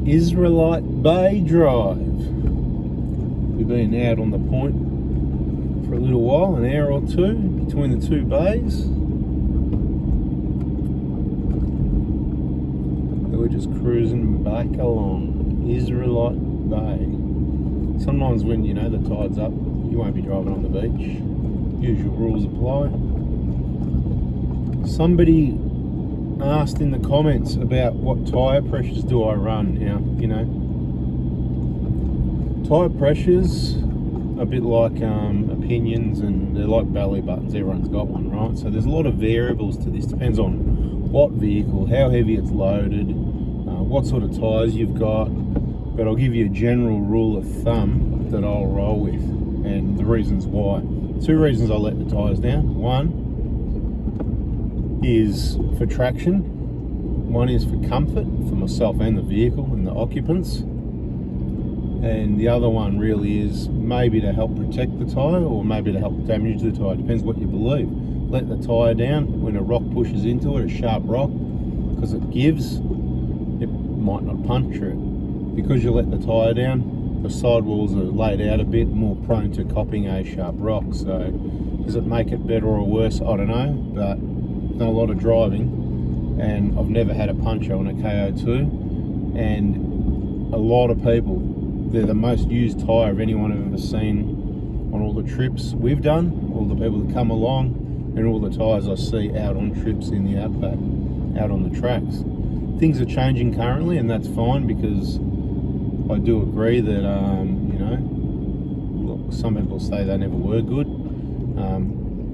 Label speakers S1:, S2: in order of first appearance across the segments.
S1: Israelite Bay Drive. We've been out on the point for a little while, an hour or two between the two bays. We're just cruising back along Israelite Bay. Sometimes when the tide's up, you won't be driving on the beach. Usual rules apply. Somebody asked in the comments about what tyre pressures do I run. Now, tyre pressures are a bit like opinions, and they're like belly buttons. Everyone's got one, right? So there's a lot of variables to this. Depends on what vehicle, how heavy it's loaded, what sort of tyres you've got. But I'll give you a general rule of thumb that I'll roll with, and the reasons why. Two reasons I let the tyres down. One is for traction, one is for comfort for myself and the vehicle and the occupants, and the other one really is maybe to help protect the tyre or maybe to help damage the tyre. Depends what you believe. Let the tyre down when a rock pushes into it, a sharp rock, because it gives, it might not puncture it. Because you let the tyre down, the sidewalls are laid out a bit, more prone to copping a sharp rock. So does it make it better or worse? I don't know, but I've done a lot of driving and I've never had a puncture on a KO2, and a lot of people, they're the most used tyre of anyone I've ever seen on all the trips we've done, all the people that come along, and all the tyres I see out on trips in the outback, out on the tracks. Things are changing currently, and that's fine, because I do agree that, look, some people say they never were good.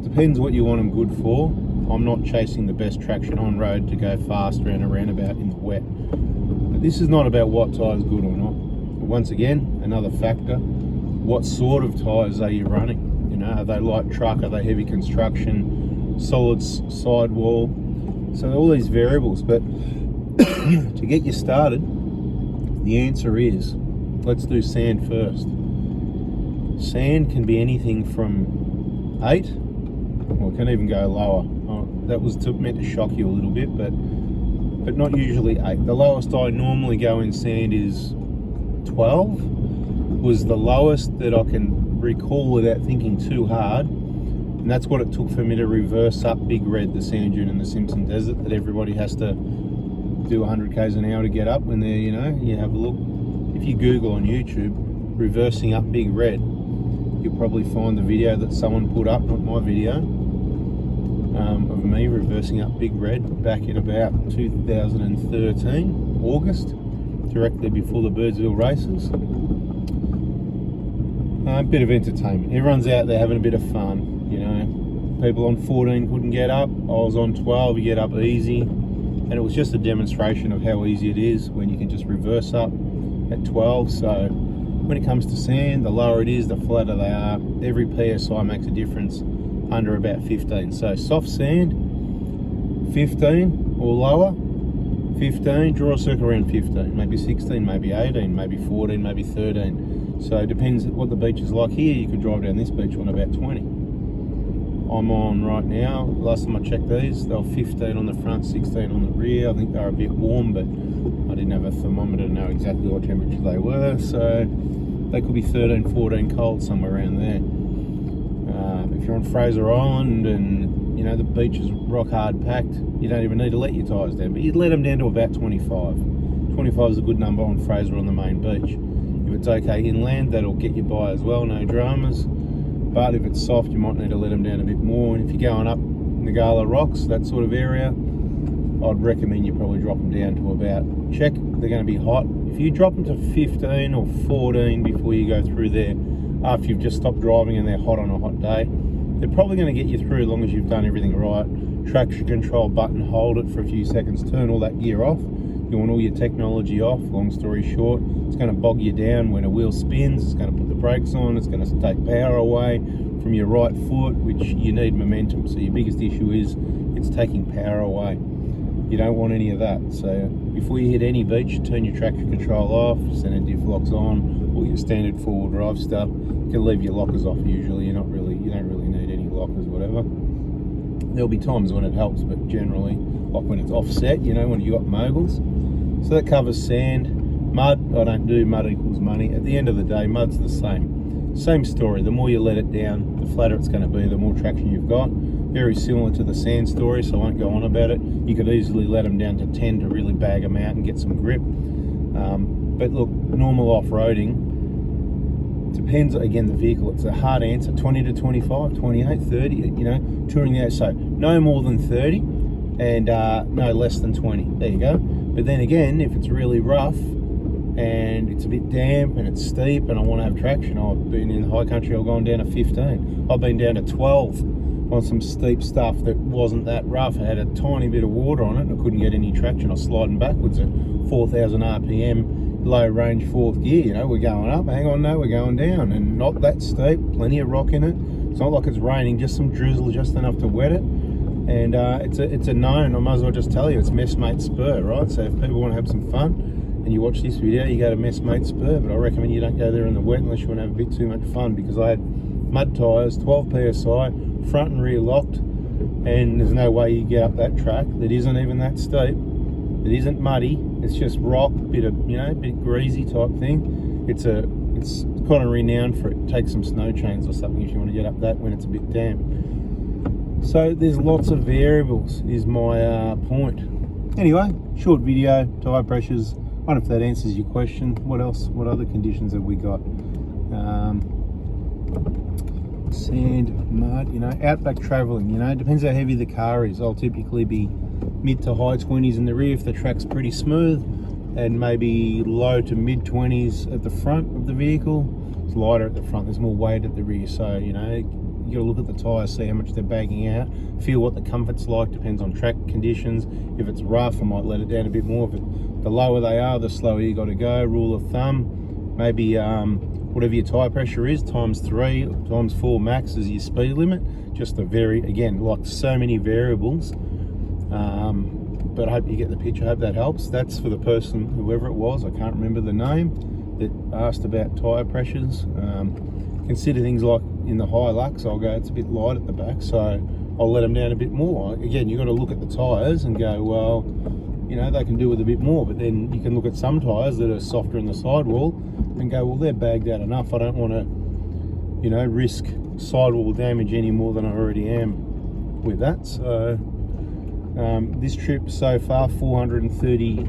S1: Depends what you want them good for. I'm not chasing the best traction on road to go faster and a roundabout in the wet. But this is not about what tyre's good or not. Once again, another factor, what sort of tyres are you running? Are they light truck, are they heavy construction, solid sidewall? So all these variables, but to get you started, the answer is, let's do sand first. Sand can be anything from 8, or it can even go lower. That was meant to shock you a little bit, but not usually 8. The lowest I normally go in sand is 12, was the lowest that I can recall without thinking too hard, and that's what it took for me to reverse up Big Red, the sand dune in the Simpson Desert that everybody has to do 100 k's an hour to get up when they're, you have a look. If you Google on YouTube, reversing up Big Red, you'll probably find the video that someone put up, not my video, of me reversing up Big Red back in about 2013, August, directly before the Birdsville races. A bit of entertainment. Everyone's out there having a bit of fun, People on 14 couldn't get up. I was on 12, you get up easy. And it was just a demonstration of how easy it is when you can just reverse up at 12. So when it comes to sand, the lower it is, the flatter they are. Every PSI makes a difference under about 15. So soft sand, 15 or lower. 15, draw a circle around 15, maybe 16, maybe 18, maybe 14, maybe 13. So it depends what the beach is like. Here you could drive down this beach on about 20. I'm on right now, last time I checked these, they were 15 on the front, 16 on the rear. I think they were a bit warm, but I didn't have a thermometer to know exactly what temperature they were. So they could be 13, 14 cold, somewhere around there. If you're on Fraser Island and the beach is rock hard packed, you don't even need to let your tyres down, but you'd let them down to about 25. 25 is a good number on Fraser on the main beach. If it's okay inland, that'll get you by as well, no dramas. But if it's soft, you might need to let them down a bit more. And if you're going up Nagala Rocks, that sort of area, I'd recommend you probably drop them down to about, check, they're going to be hot. If you drop them to 15 or 14 before you go through there, after you've just stopped driving and they're hot on a hot day, they're probably going to get you through as long as you've done everything right. Traction control button, hold it for a few seconds, turn all that gear off. You want all your technology off. Long story short, it's going to bog you down when a wheel spins. It's going to put the brakes on. It's going to take power away from your right foot, which you need momentum. So your biggest issue is it's taking power away. You don't want any of that. So before you hit any beach, turn your traction control off, center diff locks on, all your standard four-wheel drive stuff. You can leave your lockers off usually. You don't really need any lockers, whatever. There'll be times when it helps, but generally, like when it's offset, when you got moguls. So that covers sand. Mud, I don't do mud equals money. At the end of the day, mud's the same story. The more you let it down, the flatter it's going to be, the more traction you've got. Very similar to the sand story, so I won't go on about it. You could easily let them down to 10 to really bag them out and get some grip. But look, normal off-roading depends, again, the vehicle. It's a hard answer. 20 to 25, 28, 30, you know, touring the, so no more than 30 and no less than 20. There you go. But then again, if it's really rough and it's a bit damp and it's steep and I want to have traction, I've been in the high country, I've gone down to 15. I've been down to 12 on some steep stuff that wasn't that rough. I had a tiny bit of water on it and I couldn't get any traction. I was sliding backwards at 4,000 RPM, low range fourth gear. You know, we're going up, hang on, no, we're going down, and not that steep, plenty of rock in it. It's not like it's raining, just some drizzle, just enough to wet it. And it's a known, I might as well just tell you, it's Messmate Spur, right? So if people want to have some fun and you watch this video, you go to Messmate Spur, but I recommend you don't go there in the wet unless you want to have a bit too much fun, because I had mud tyres, 12 PSI, front and rear locked, and there's no way you get up that track that isn't even that steep. It isn't muddy, it's just rock, bit of, you know, bit greasy type thing. It's kind of renowned for it. Take some snow chains or something if you want to get up that when it's a bit damp. So there's lots of variables is my point. Anyway, short video, tyre pressures. I don't know if that answers your question. What else? What other conditions have we got? Sand, mud, you know, outback travelling, you know, it depends how heavy the car is. I'll typically be mid to high 20s in the rear if the track's pretty smooth, and maybe low to mid 20s at the front of the vehicle. It's lighter at the front, there's more weight at the rear, so you know, you gotta look at the tyres, see how much they're bagging out, feel what the comfort's like, depends on track conditions. If it's rough, I might let it down a bit more. The lower they are, the slower you gotta go. Rule of thumb, maybe whatever your tyre pressure is, times 3, times 4 max is your speed limit. Just a very, again, like so many variables. But I hope you get the picture, I hope that helps. That's for the person, whoever it was, I can't remember the name, that asked about tyre pressures. Consider things like in the Hilux, I'll go, it's a bit light at the back, so I'll let them down a bit more. Again, you've got to look at the tyres and go, well, you know, they can do with a bit more, but then you can look at some tyres that are softer in the sidewall and go, well, they're bagged out enough. I don't want to, you know, risk sidewall damage any more than I already am with that. So this trip so far, 430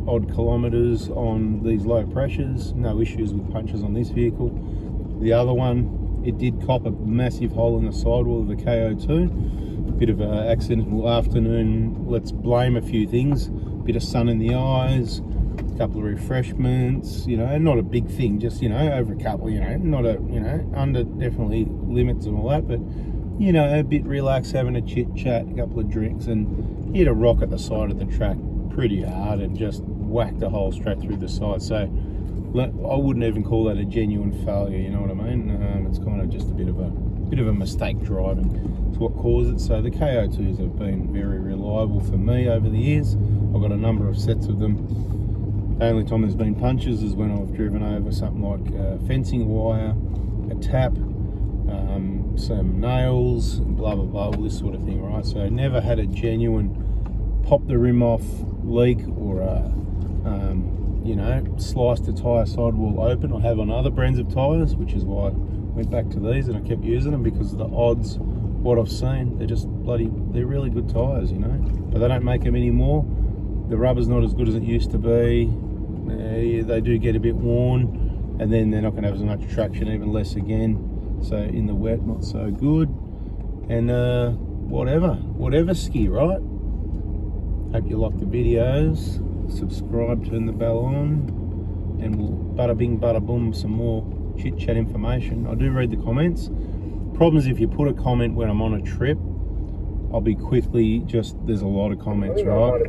S1: odd kilometers on these low pressures, no issues with punches on this vehicle. The other one, it did cop a massive hole in the sidewall of the KO2. Bit of an accidental afternoon, let's blame a few things. Bit of sun in the eyes, a couple of refreshments, you know, not a big thing, just, you know, over a couple, you know, not a, you know, under definitely limits and all that, but, you know, a bit relaxed, having a chit chat, a couple of drinks, and hit a rock at the side of the track pretty hard and just whacked a hole straight through the side. So I wouldn't even call that a genuine failure, you know what I mean? It's kind of just a bit of a mistake driving. It's what caused it. So the KO2s have been very reliable for me over the years. I've got a number of sets of them. The only time there's been punches is when I've driven over something like fencing wire, a tap, some nails, blah blah blah, all this sort of thing, right? So I never had a genuine pop the rim off leak or you know, sliced the tyre sidewall open. I have on other brands of tyres, which is why I went back to these and I kept using them, because of the odds, what I've seen, they're just they're really good tyres, you know, but they don't make them anymore. The rubber's not as good as it used to be. They do get a bit worn, and then they're not going to have as much traction, even less again. So in the wet, not so good. And whatever ski, right? Hope you like the videos. Subscribe, turn the bell on, and we'll bada bing bada boom some more chit chat information. I do read the comments. Problem is, if you put a comment when I'm on a trip, I'll be quickly there's a lot of comments, right?